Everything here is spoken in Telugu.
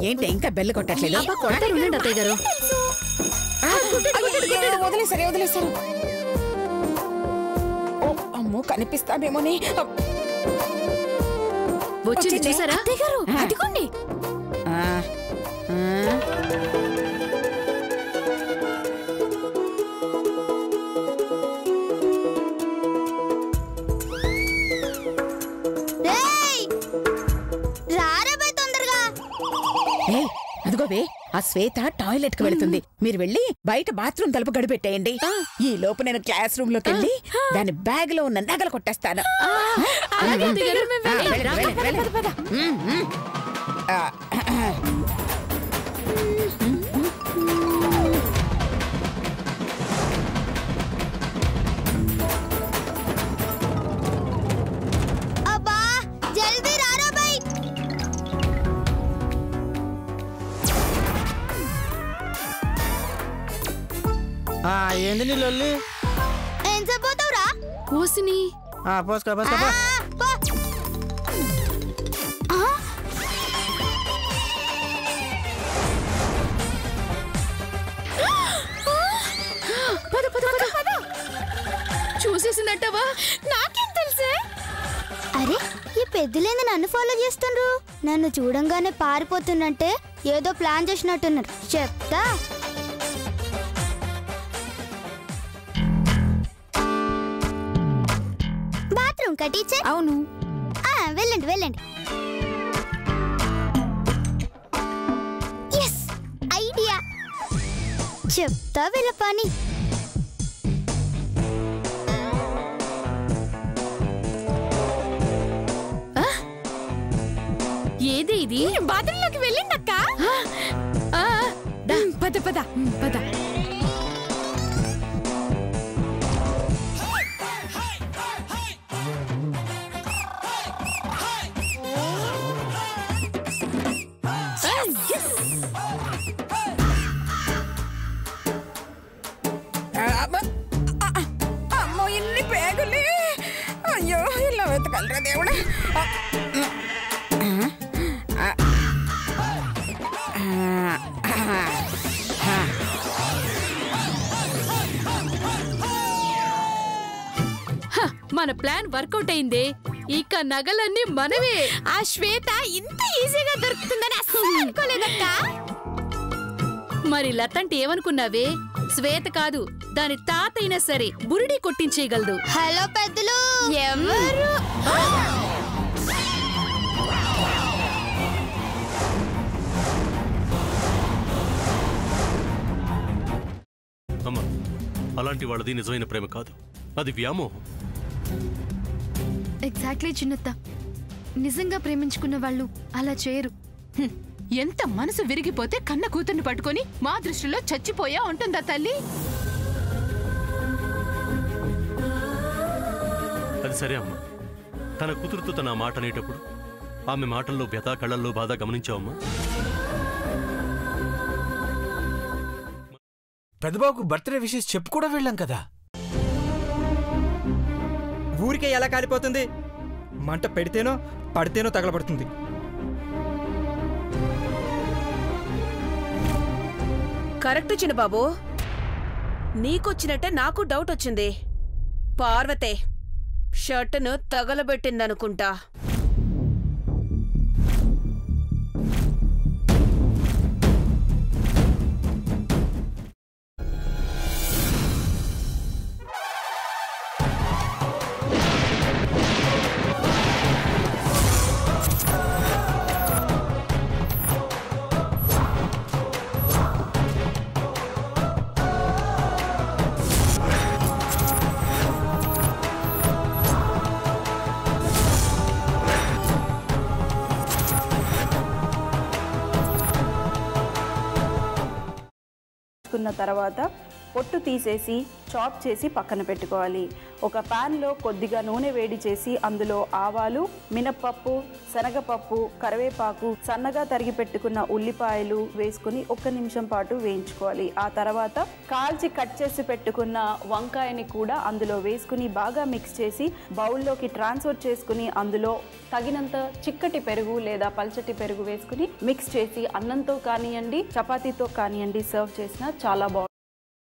ఏంటి ఇంకా బెల్ కొట్టట్లేదు? అత్తయ్య గారు వదిలేసారు. అమ్మో కనిపిస్తామేమోని. వచ్చింది చూసారా అత్తయ్య గారు? అదిగోండి. అదిగోవే ఆ శ్వేత టాయిలెట్ కి వెళుతుంది. మీరు వెళ్ళి బయట బాత్రూమ్ తలుపు గడిపెట్టేయండి. ఈ లోపు నేను క్లాస్ రూమ్ లోకి వెళ్ళి దాని బ్యాగ్ లో ఉన్న నగలు కొట్టేస్తాను. ఏంది నీ లొల్లి? ఏం చెప్పబోతావురా? కూసిని పోసుకో చూసేసిందట్టవా? నాకేం తెలుసే? అరే ఈ పెద్దలేంది నన్ను ఫాలో చేస్తుండ్రు. నన్ను చూడంగానే పారిపోతున్నంటే ఏదో ప్లాన్ చేసినట్టున్నారు. చెప్తా. బాత్రూమ్ కా టీచర్? అవును. వెళ్ళండి. Yes idea. చెప్తా వీళ్ళ పని. ఏది ఇది? బాత్రూంలోకి వెళ్ళిందక్క. పద. అమ్మో ఇన్ని పేగులే. అయ్యో ఇలా వెతకలరా దేవుడా. మన ప్లాన్ వర్కౌట్ అయిందే. ఇక నగలన్నీ మనవే. ఆ శ్వేత ఇంత ఈజీగా దొరుకుతుందని అస్సలు అనుకోలేదక్క. మరి లతంటే ఏమనుకున్నావే? శ్వేత కాదు, దాని తాత అయినా సరే బురిడి కొట్టించేయగలదు. హలో పెద్దలు, ఎవరు? అమ్మా, అలాంటి వాళ్ళది నిజమైన ప్రేమ కాదు, అది వ్యామోహం. ఎగ్జాక్ట్లీ చిన్నత్త. నిజంగా ప్రేమించుకున్న వాళ్ళు అలా చేయరు. ఎంత మనసు విరిగిపోతే కన్న కూతుర్ని పట్టుకొని మా దృష్టిలో చచ్చిపోయా ఉంటుందా తల్లి? అది సరే అమ్మా, తన కూతురుతో తన మాట అనేటప్పుడు ఆమె మాటల్లో వ్యథ, కళ్ళల్లో బాధ గమనించావమ్మా? పెద్దబాబుకు బర్త్డే విషెస్ చెప్పు కూడా వెళ్ళాం కదా. ఊరికే ఎలా కాలిపోతుంది? మంట పెడితేనో పడితేనో తగలబడుతుంది. కరెక్ట్ చిన్నబాబు, నీకొచ్చినట్టే నాకు డౌట్ వచ్చింది. పార్వతే షర్టును తగలబెట్టిందనుకుంటా. తర్వాత పొట్టు తీసేసి చాప్ చేసి పక్కన పెట్టుకోవాలి. ఒక ప్యాన్లో కొద్దిగా నూనె వేడి చేసి అందులో ఆవాలు, మినప్పప్పు, శనగపప్పు, కరివేపాకు, సన్నగా తరిగి పెట్టుకున్న ఉల్లిపాయలు వేసుకుని 1 నిమిషం పాటు వేయించుకోవాలి. ఆ తర్వాత కాల్చి కట్ చేసి పెట్టుకున్న వంకాయని కూడా అందులో వేసుకుని బాగా మిక్స్ చేసి బౌల్లోకి ట్రాన్స్ఫర్ చేసుకుని అందులో తగినంత చిక్కటి పెరుగు లేదా పల్చటి పెరుగు వేసుకుని మిక్స్ చేసి అన్నంతో కానివ్వండి, చపాతీతో కానివ్వండి సర్వ్ చేసినా చాలా బాగుంటుంది.